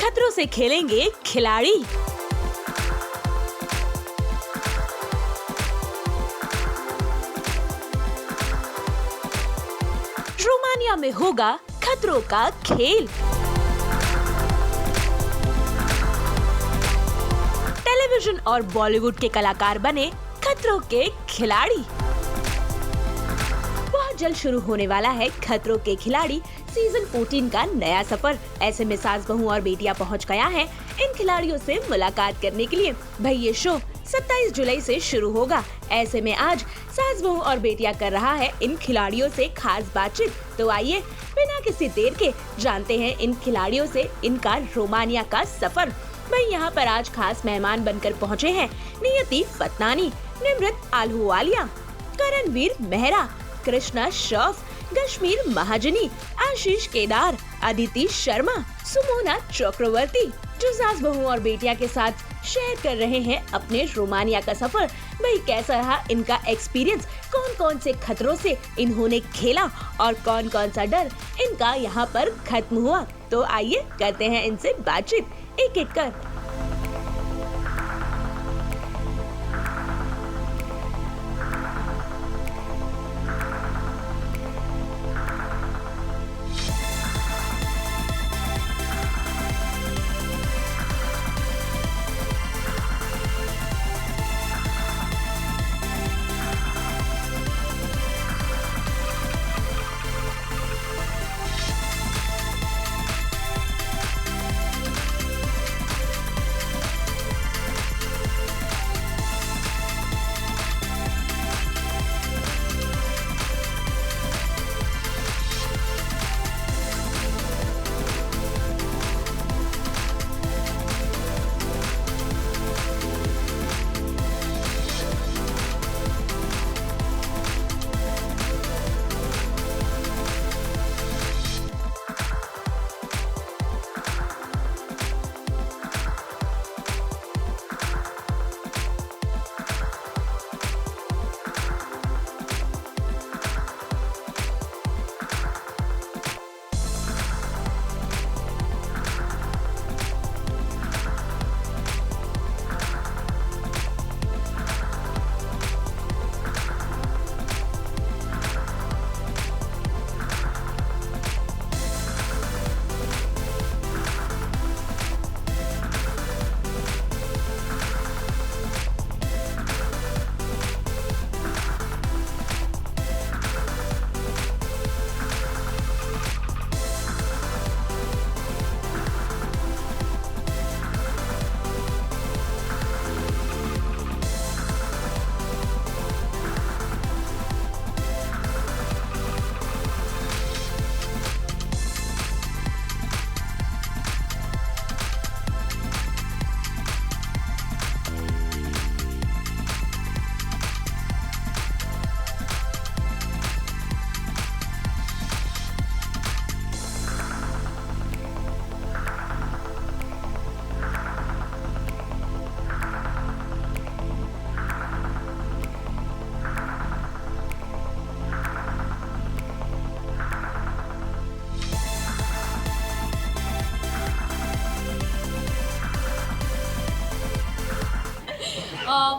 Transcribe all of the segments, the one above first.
खतरों से खेलेंगे खिलाड़ी। रोमानिया में होगा खतरों का खेल। टेलीविजन और बॉलीवुड के कलाकार बने खतरों के खिलाड़ी। बहुत जल्द शुरू होने वाला है खतरों के खिलाड़ी सीजन 14 का नया सफर। ऐसे में सास बहू और बेटियां पहुंच गया है इन खिलाड़ियों से मुलाकात करने के लिए। भाई ये शो 27 जुलाई से शुरू होगा। ऐसे में आज सास बहू और बेटियां कर रहा है इन खिलाड़ियों से खास बातचीत। तो आइए बिना किसी देर के जानते हैं इन खिलाड़ियों से इनका रोमानिया का सफर। भाई यहाँ पर आज खास मेहमान बनकर पहुँचे हैं नियति फतनानी, निमृत आल्हुवालिया, करणवीर मेहरा, कृष्णा श्रॉफ, कश्मीर महाजनी, आशीष केदार, अदिति शर्मा, सुमोना चक्रवर्ती, जो सास बहू और बेटिया के साथ शेयर कर रहे हैं अपने रोमानिया का सफर। भाई कैसा रहा इनका एक्सपीरियंस, कौन कौन से खतरों से इन्होंने खेला और कौन कौन सा डर इनका यहाँ पर खत्म हुआ। तो आइए करते हैं इनसे बातचीत एक एक कर।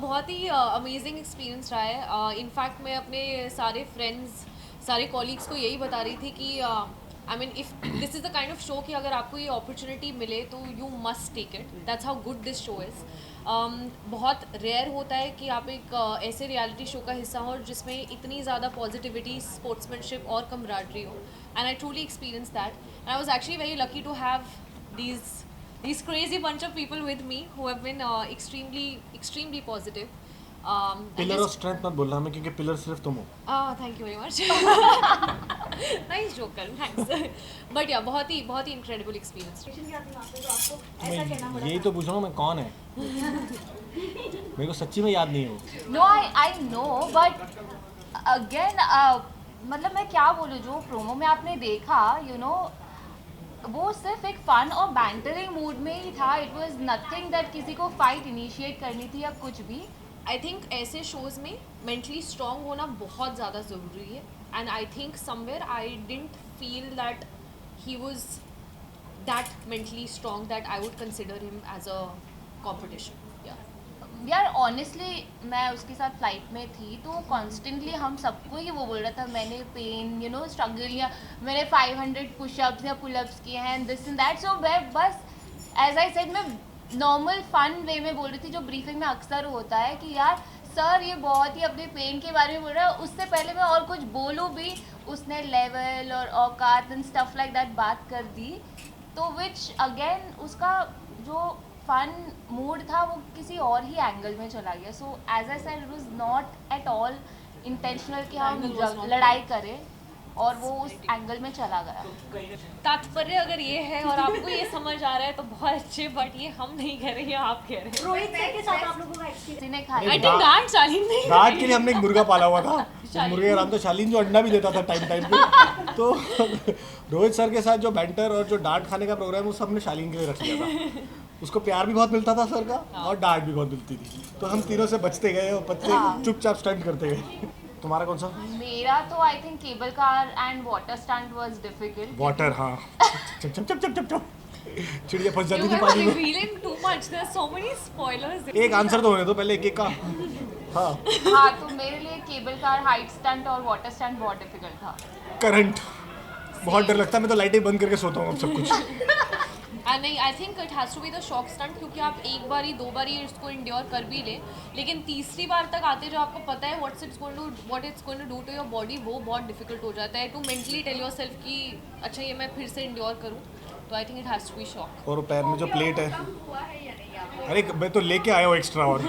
बहुत ही अमेजिंग एक्सपीरियंस रहा है। इनफैक्ट मैं अपने सारे फ्रेंड्स, सारे कॉलीग्स को यही बता रही थी कि I mean if this is the kind of show कि अगर आपको ये अपॉर्चुनिटी मिले तो you must take it. That's how good this show is. बहुत रेयर होता है कि आप एक ऐसे रियलिटी शो का हिस्सा हो जिसमें इतनी ज़्यादा पॉजिटिविटी, स्पोर्ट्समैनशिप और कमराडरी हो। And I truly experience that and I was actually very lucky to have these crazy bunch of people with me who have been extremely positive. Pillar of strength मत बोलना हमें, क्योंकि pillar सिर्फ तुम हो। Thank you very much. Nice joke कर, thanks. But या बहुत ही इनक्रेडिबल एक्सपीरियंस। यही तो पूछ रहा हूँ मैं, कौन है? मेरे को सच्ची में याद नहीं है। No I know but again मतलब मैं क्या बोलूँ, जो प्रोमो में आपने देखा वो सिर्फ एक फन और बैंटरिंग मूड में ही था। इट वाज नथिंग दैट किसी को फाइट इनिशिएट करनी थी या कुछ भी। आई थिंक ऐसे शोज़ में मेंटली स्ट्रॉन्ग होना बहुत ज़्यादा ज़रूरी है। And I think somewhere I didn't feel that he was that mentally strong that I would consider him as a competition. Yeah. यार ऑनेस्टली मैं उसके साथ फ्लाइट में थी तो कॉन्स्टेंटली हम सबको ही वो बोल रहा था मैंने पेन यू नो स्ट्रगल या मैंने 500 पुशअप्स या पुलअप्स किए हैं दिस एंड दैट सो मैं बस एज आई सेड मैं नॉर्मल फन वे में बोल रही थी जो ब्रीफिंग में अक्सर होता है कि यार सर ये बहुत ही अपने पेन के बारे में बोल रहा है उससे पहले मैं और कुछ बोलूँ भी उसने लेवल और औकात एंड स्टफ लाइक दैट बात कर दी तो विच अगेन उसका जो फन मूड था वो किसी और ही एंगल में चला गया so as I said it was not at all intentional कि हम Angle was not लड़ाई करें और वो उस एंगल में चला गया तात्पर्य अगर ये है और आपको ये समझ आ रहा है तो बहुत अच्छे, बट ये हम नहीं कह रहे हैं, आप कह रहे हैं. रोहित सर के साथ आप लोगों का एक्सपीरियंस किसी ने आई खाया थिंक डांट शालीन नहीं. रात के लिए हमने एक मुर्गा पाला हुआ था मुर्गे का नाम था शालीन जो अंडा भी देता था टाइम टाइम पे तो रोहित सर के साथ जो बैंटर और जो डांट खाने का प्रोग्राम वो सब हमने शालीन के लिए रख लिया था उसको प्यार भी बहुत मिलता था सर का और डांट भी बहुत मिलती थी तो हम तीनों से बचते गए और बच्चे चुपचाप स्टंट करते गए. तुम्हारा कौन सा? मेरा तो I think cable car and water stunt was difficult water हाँ चप चप चप चप चप चिड़िया फंस You जाती थी are पानी में. revealing too much. There are so many spoilers. एक आंसर तो होने दो पहले एक का. हाँ हाँ तो मेरे लिए केबल कार हाइट स्टंट और वाटर स्टंट बहुत डिफिकल्ट था करंट बहुत डर लगता है मैं तो लाइटें बंद करके सोता हूँ अब सब कुछ. नहीं, I think it has to be the shock stunt क्योंकि आप एक बार ही दो बार ही इसको इंड्योर कर भी ले लेकिन तीसरी बार तक आते जो आपको पता है what it's going to do to your body वो बहुत डिफिकल्ट हो जाता है to mentally tell your self कि अच्छा ये मैं फिर से इंड्योर करूँ तो I think it has to be shock. और पैर में जो प्लेट है अरे मैं तो लेके आया हूँ एक्स्ट्रा और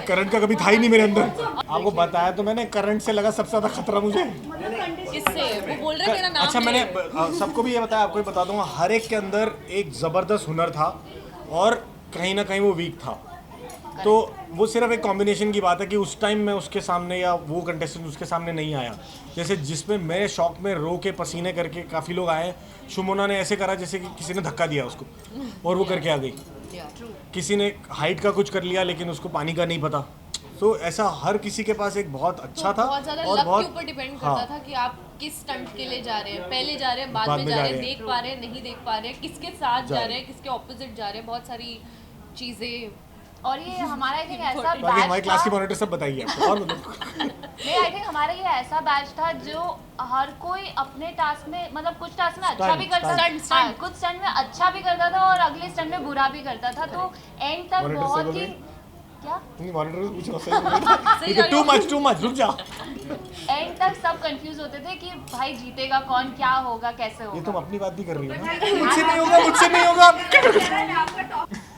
करंट का कभी था ही नहीं मेरे अंदर. आपको बताया तो मैंने करंट से लगा सबसे ज़्यादा खतरा मुझे. इससे वो बोल रहे मेरा नाम अच्छा मैंने सबको भी ये बताया आपको भी बता दूंगा हर एक के अंदर एक ज़बरदस्त हुनर था और कहीं ना कहीं वो वीक था तो वो सिर्फ एक कॉम्बिनेशन की बात है कि उस टाइम मैं उसके सामने या वो कंटेस्टेंट उसके सामने नहीं आया जैसे जिसमें मैं शौक में रो के पसीने करके काफ़ी लोग आए. शुमोना ने ऐसे करा जैसे कि किसी ने धक्का दिया उसको और वो करके आ गई. किसी ने हाइट का कुछ कर लिया लेकिन उसको पानी का नहीं पता. तो ऐसा हर किसी के पास एक बहुत अच्छा था बहुत ज़्यादा और लक बहुत के ऊपर डिपेंड हाँ. करता था कि आप किस स्टंट के लिए जा रहे हैं, पहले जा रहे हैं, बाद में जा रहे हैं, देख पा रहे हैं, नहीं देख पा रहे हैं, किसके साथ जा रहे हैं, किसके ऑपोजिट जा रहे हैं, बहुत सारी चीज़ें. और ये हमारा आई थिंक ऐसा बाकी हमारी बैच क्लास की था मॉनिटर सब बताइए आपको और बताओ. नहीं आई थिंक हमारा ये ऐसा बैच था जो हर कोई अपने टास्क में मतलब कुछ टास्क में अच्छा भी करता था stunt. कुछ स्टंट में अच्छा भी करता था और अगले स्टंट में बुरा भी करता था तो एंड तक Monitor बहुत से ही बोलिए. क्या नहीं मॉनिटर से पूछो सही टू मच रुक जा. एंड तक सब कंफ्यूज होते थे कि भाई जीतेगा कौन क्या होगा कैसे ये होगा तुम अपनी बात भी कर रही हो ना. मुझसे नहीं होगा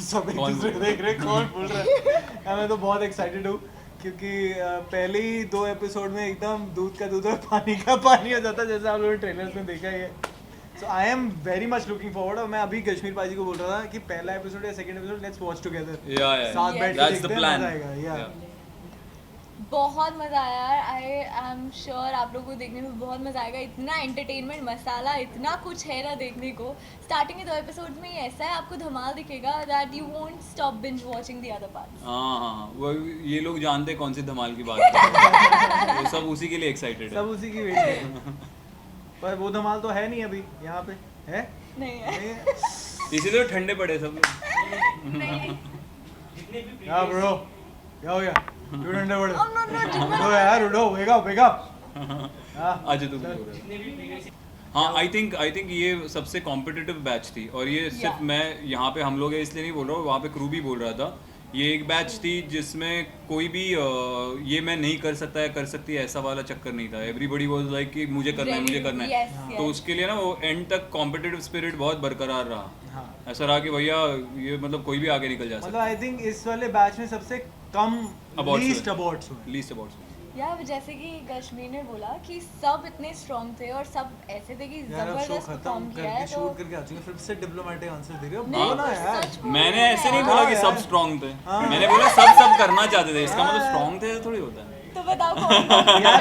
सब एक दूसरे को देख रहे कौन बोल रहा है. मैं तो बहुत एक्साइटेड हूँ क्योंकि पहले ही 2 एपिसोड में एकदम दूध का दूध और पानी का पानी हो जाता है जैसे आप लोगों ने ट्रेलर्स में देखा ही है. So I am very much looking forward और मैं अभी कश्मीर पाजी को बोल रहा था कि पहला एपिसोड या second episode let's watch together. साथ बैठ के That's the देखते हैं plan. मजा आएगा. या बहुत मज़ा आया यार. आई एम श्योर आप लोगों को देखने में बहुत मज़ा आएगा. इतना एंटरटेनमेंट मसाला इतना कुछ है ना देखने को. स्टार्टिंग के 2 एपिसोड में ही ऐसा है आपको धमाल दिखेगा that you won't stop binge watching the other parts. हाँ वो ये लोग जानते हैं कौन सी धमाल की बात है. वो सब उसी के लिए एक्साइटेड है. सब उसी की वेट है. पर वो धमाल तो है नहीं अभी यहाँ पे है. नहीं है. नहीं है. इसीलिए तो ठंडे पड़े सब लोग. या ब्रो क्या हो गया क्यों ठंडे पड़े. उठो यार उठो वेक अप. अच्छा तुम बोल रहे हो. हाँ आई थिंक ये सबसे कॉम्पिटिटिव बैच थी और ये सिर्फ मैं यहाँ पे हम लोग इसलिए नहीं बोल रहा हूँ वहाँ पे क्रू भी बोल रहा था. ये एक बैच थी जिसमें कोई भी ये मैं नहीं कर सकता है कर सकती है ऐसा वाला चक्कर नहीं था. एवरीबडी वाज लाइक कि मुझे करना है Yes, तो उसके लिए ना वो एंड तक कॉम्पिटिटिव स्पिरिट बहुत बरकरार रहा. ऐसा रहा कि भैया ये मतलब कोई भी आगे निकल जा मतलब सकता आई थिंक इस वाले बैच में सबसे कम Awards लीस्ट हुए. अवार्ड्स हुए. Least about. यार जैसे कि कश्मीर ने बोला कि सब इतने स्ट्रॉन्ग थे और सब ऐसे थे कि यार अब शो जबरदस्त खत्म परफॉर्म किया करके है तो शूट करके आ चुके हैं फिर से डिप्लोमेटिक आंसर दे रहे हो. नहीं, बोलो ना पर यार. सच बोल मैंने रहे हैं ऐसे नहीं यार. बोला कि हाँ सब यार. स्ट्रॉन्ग थे. हाँ. मैंने बोला सब करना चाहते थे. इसका मतलब स्ट्रॉन्ग थे थोड़ी होता है. तो बताओ कौन यार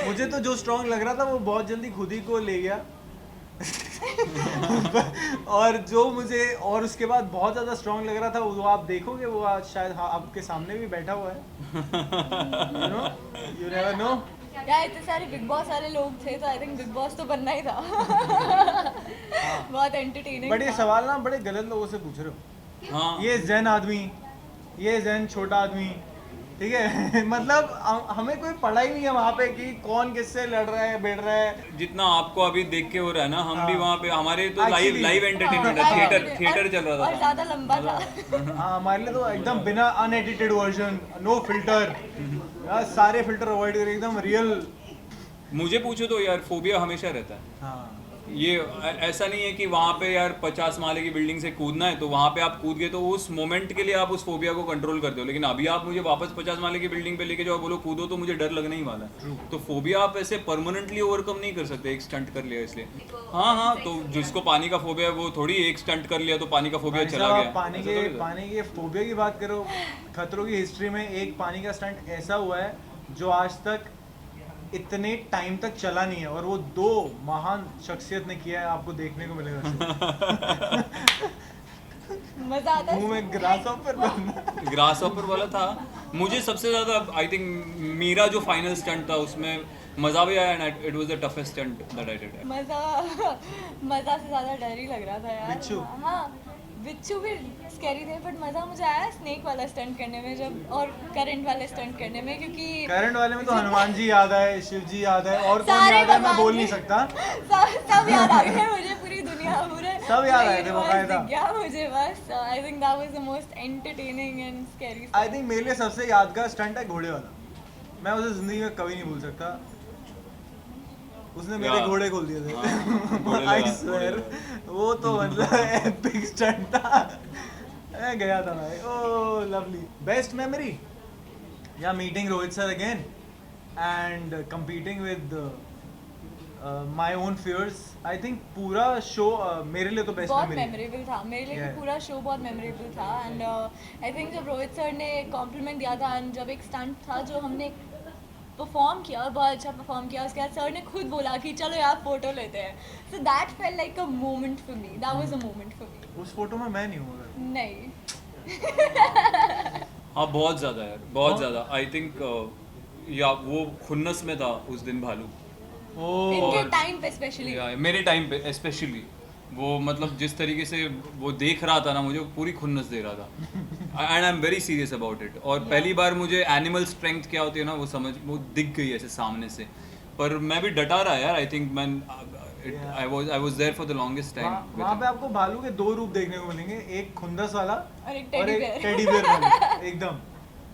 मुझे तो जो स्ट्रॉन्ग लग रहा था वो बहुत जल्दी खुद ही को ले गया. और जो मुझे और उसके बाद बहुत ज़्यादा स्ट्रॉन्ग लग रहा था वो आप देखोगे वो आज शायद आपके सामने भी बैठा हुआ है. You never know. यार इतने सारे बिग बॉस वाले लोग थे तो आई थिंक बिग बॉस तो बनना ही था बहुत एंटरटेनिंग बट ये सवाल ना बड़े गलत लोगों से पूछ रहे हो। हाँ ये जैन आदमी, ये जैन छोटा आदमी, ठीक है मतलब हमें कोई पढ़ा ही नहीं है वहाँ पे कि कौन किससे लड़ रहा है, भिड़ रहा है। जितना आपको अभी देख के हो रहा है ना, हम भी हाँ। वहाँ पे, हमारे तो Actually, लाइव एंटरटेनमेंट है, थिएटर चल रहा और था। ज़्यादा लंबा था हाँ हमारे लिए तो एकदम बिना अनएडिटेड वर्जन, नो फिल्टर, यार सारे फिल्टर अवॉइड करके एकदम रियल। मुझे पूछो तो यार फोबिया हमेशा रहता है। हाँ ये ऐसा नहीं है कि वहाँ पे यार 50 माले की बिल्डिंग से कूदना है तो वहाँ पे आप कूद गए तो उस मोमेंट के लिए आप उस फोबिया को कंट्रोल करते हो, लेकिन अभी आप मुझे वापस 50 माले की बिल्डिंग पे लेके जाओ, बोलो कूदो, तो मुझे डर लगने ही वाला है। तो फोबिया आप ऐसे परमानेंटली ओवरकम नहीं कर सकते एक स्टंट कर लिया इसलिए। हाँ, तो जिसको पानी का फोबिया है वो थोड़ी एक स्टंट कर लिया तो पानी का फोबिया भाई चला साहब, गया। पानी के फोबिया की बात करो, खतरों की हिस्ट्री में एक पानी का स्टंट ऐसा हुआ है जो आज तक इतने टाइम तक चला नहीं है, और वो 2 महान शख्सियत ने किया है, आपको देखने को मिलेगा। मज़ा आता है मुंह में ग्रास ऑफर बनना। ग्रास ऑपर वाला था। मुझे सबसे ज़्यादा आई थिंक मेरा जो फाइनल स्टंट था उसमें मज़ा भी आया and it was the toughest stunt that I did. मज़ा से ज़्यादा डर ही लग रहा था यार। बिच्छू? हाँ बिच्छू भी स्कैरी थे बट मज़ा मुझे आया स्नेक वाला स्टंट करने में जब, और करंट वाले स्टंट करने में, क्योंकि करंट वाले में तो हनुमान जी याद आए, शिव जी याद आए, और कौन सारे याद है मैं भगवान बोल जी। नहीं सकता। सब याद आ गए मुझे, पूरी दुनिया पूरे सब याद आए थे, universe बकायदा। दिख गया मुझे बस। I think that was the most entertaining and scary. I think मेरे लिए सबसे यादगार स्टंट है घोड़े वाला, मैं उसे जिंदगी में कभी नहीं भूल सकता। उसने मेरे Yeah. घोड़े खोल दिए हाँ, घोड़े थे। आई लगा, स्वेयर घोड़े वो तो मतलब एपिक स्टंट था। मैं गया था भाई, ओह लवली। बेस्ट मेमोरी या meeting Rohit sir again and competing with my own fears. I think पूरा शो मेरे लिए तो बेस्ट बहुत मेमोरी। मेमोरेबल था मेरे लिए Yeah. भी, पूरा शो बहुत मेमोरेबल था। एंड आई थिंक जब रोहित सर ने कॉम्प्लीमेंट दिया था एंड जब एक स्टंट था जो हमने परफॉर्म किया और बहुत अच्छा परफॉर्म किया, उसके बाद सर ने खुद बोला कि चलो यार फोटो लेते हैं, so that felt like a moment for me, that was a moment for me. उस फोटो में मैं नहीं हूँ अगर। नहीं हाँ बहुत ज़्यादा यार, बहुत ज़्यादा। आई थिंक या वो खुन्नस में था उस दिन भालू। ओह इनके और- टाइम पे स्पेशली। या मेरे टाइम पे स्पेशली वो मतलब जिस तरीके से वो देख रहा था ना, मुझे पूरी खुन्नस दे रहा था and I am very serious about it. और पहली बार मुझे एनिमल स्ट्रेंथ क्या होती है ना वो दिख गई ऐसे सामने से। पर मैं भी डटा रहा यार। आई थिंक मैं I was there for the longest time. वहाँ पे आपको भालू के 2 रूप देखने को मिलेंगे, एक खुंदस वाला और एक और टेडी एक बेयर। टेडी बेयर वाला एकदम।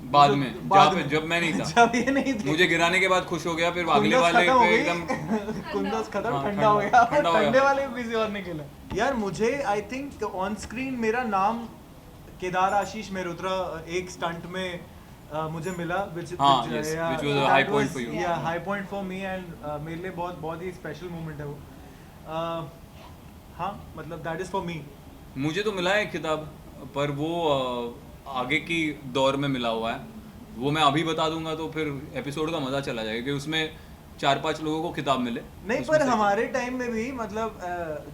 बाद में बाद जहाँ पे में। जब मैं नहीं था, जब ये नहीं थे, मुझे गिराने के बाद खुश हो गया, फिर अगले खुंदस वाले खत्म हो पे गई। एकदम खुंदस खत्म, हाँ, ठंडा हो गया, ठंडा हो गया। ठंडे वाले को किसी और ने खेला। यार मुझे आई थिंक ऑन स्क्रीन मेरा नाम केदार आशीष मेहरोत्रा एक स्टंट में मुझे मिला, which हाँ, yes, which was a high point for you. Yeah, high point for me and मेरे लिए बहुत बहुत ही स्पेशल मोमेंट है वो। हाँ मतलब दैट इज फॉर मी। मुझे तो मिला है खिताब, पर वो आगे की दौर में मिला हुआ है। वो मैं अभी बता दूंगा तो फिर एपिसोड का मजा चला जाएगा, क्योंकि उसमें 4-5 लोगों को खिताब मिले। नहीं उसमें पर से- हमारे टाइम में भी मतलब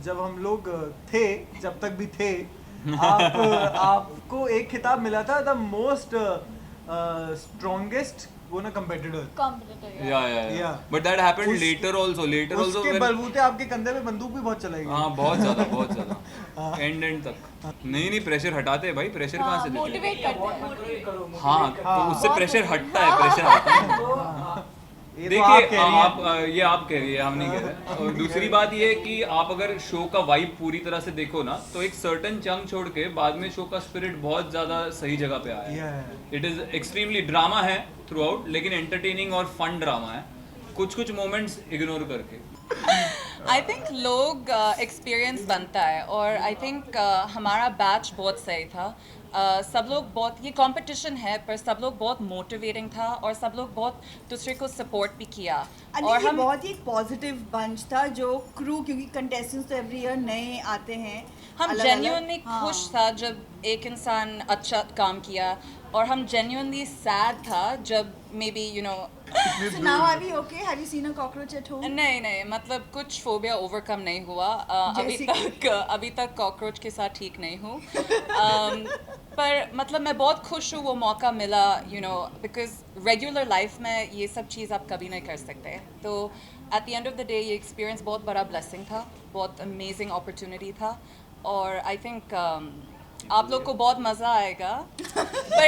जब हम लोग थे, जब तक भी थे, आपको एक खिताब मिला था द मोस्ट स्ट्रॉन्गेस्ट वो ना कंपेटिटर। कॉम्पिटिटर। या बट दैट हैपेंड उस- लेटर आल्सो उसके बलबूते आपके कंधे पे बंदूक भी बहुत चलाई गई। हाँ बहुत ज्यादा एंड तक। नहीं प्रेशर हटाते हैं भाई, प्रेशर कहाँ से देते हैं? मोटिवेट करते हैं। हाँ तो उससे प्रेशर हटता है, प्रेशर हटता है। ये तो आप देखिए कह रही हैं। आप ये आप कह रही है, हम नहीं कह रहे। और दूसरी बात ये है कि आप अगर शो का वाइब पूरी तरह से देखो ना, तो एक सर्टेन चंक छोड़ के बाद में शो का स्पिरिट बहुत ज्यादा सही जगह पे आया है। Yeah. It is extremely drama है थ्रू आउट, लेकिन एंटरटेनिंग और फन ड्रामा है, कुछ मोमेंट्स इग्नोर करके। आई थिंक लोग एक्सपीरियंस बनता है, और आई थिंक हमारा बैच बहुत सही था। सब लोग बहुत, ये कंपटीशन है पर सब लोग बहुत मोटिवेटिंग था और सब लोग बहुत दूसरे को सपोर्ट भी किया। और ये बहुत ही पॉजिटिव बंच था जो क्रू, क्योंकि कंटेस्टेंट्स तो एवरी ईयर नए आते हैं। हम अलग-अलग। जेन्युइनली हाँ। खुश था जब एक इंसान अच्छा काम किया, और हम जेन्युइनली सैड था जब may be So now are we okay? Have you seen a cockroach at home? नहीं मतलब कुछ फोबिया ओवरकम नहीं हुआ अभी तक कॉकरोच के साथ ठीक नहीं हूँ पर मतलब मैं बहुत खुश हूँ वो मौका मिला बिकॉज रेगुलर लाइफ में ये सब चीज़ आप कभी नहीं कर सकते तो at the end of the day ये एक्सपीरियंस बहुत बड़ा ब्लेसिंग था बहुत अमेजिंग अपॉर्चुनिटी था और आई थिंक आप लोग को बहुत मज़ा आएगा पर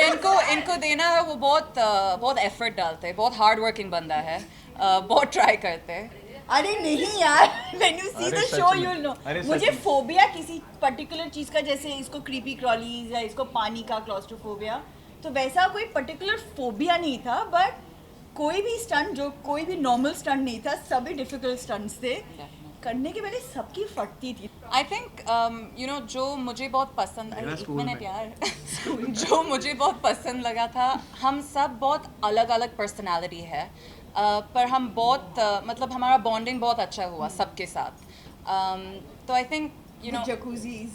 इनको देना है वो बहुत एफर्ट डालते हैं बहुत हार्ड वर्किंग बंदा है बहुत ट्राई करते हैं अरे नहीं यार when you see the show you'll know मुझे फोबिया किसी पर्टिकुलर चीज का जैसे इसको क्रीपी क्रॉलीज या इसको पानी का क्लॉस्ट्रोफोबिया तो वैसा कोई पर्टिकुलर फोबिया नहीं था बट कोई भी स्टंट जो कोई भी नॉर्मल स्टंट नहीं था सभी डिफिकल्ट स्टंट्स थे करने के पहले सबकी फटती थी आई थिंक जो मुझे बहुत पसंद एक मिनट यार जो मुझे बहुत पसंद लगा था हम सब बहुत अलग अलग पर्सनालिटी है पर हम बहुत मतलब हमारा बॉन्डिंग बहुत अच्छा हुआ सबके साथ तो आई थिंक जकूजीज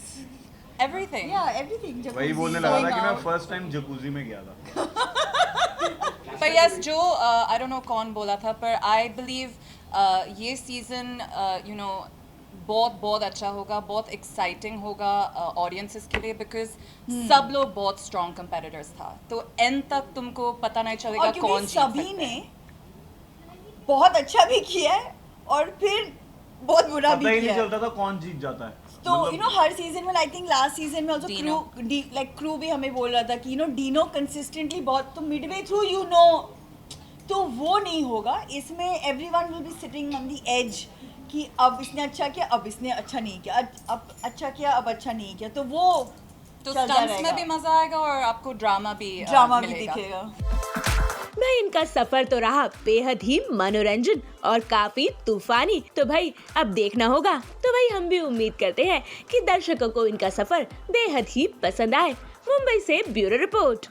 एवरीथिंग एवरीथिंग वही बोलने लगा था कि मैं फर्स्ट टाइम जकूजी में गया था पर यस जो आई डोंट नो कौन बोला था पर आई बिलीव ये सीज़न बहुत अच्छा होगा बहुत एक्साइटिंग होगा ऑडियंसेस के लिए बिकॉज सब लोग बहुत स्ट्रॉन्ग कंपेटिटर्स था तो एंड तक तुमको पता नहीं चलेगा कौन जीत सकता है सभी ने बहुत अच्छा भी किया है और फिर बहुत बुरा भी पता ही किया नहीं है चलता था कौन जीत जाता है तो हर सीजन में आई थिंक लास्ट सीजन में आल्सो क्रू भी हमें बोल रहा था कि डीनो कंसिस्टेंटली बहुत तो मिडवे थ्रू तो वो नहीं होगा इसमें everyone will be sitting on the edge कि अब इसने अच्छा किया अब इसने अच्छा नहीं किया अब अच्छा किया अब अच्छा नहीं किया तो वो तो चलता स्टंट्स में रहेगा। भी मजा आएगा और आपको ड्रामा भी मिलेगा। दिखेगा भाई इनका सफर तो रहा बेहद ही मनोरंजन और काफी तूफानी तो भाई अब देखना होगा तो भाई हम भी उम्मीद करते हैं कि दर्शकों को इनका सफर बेहद ही पसंद आए। मुंबई से ब्यूरो रिपोर्ट।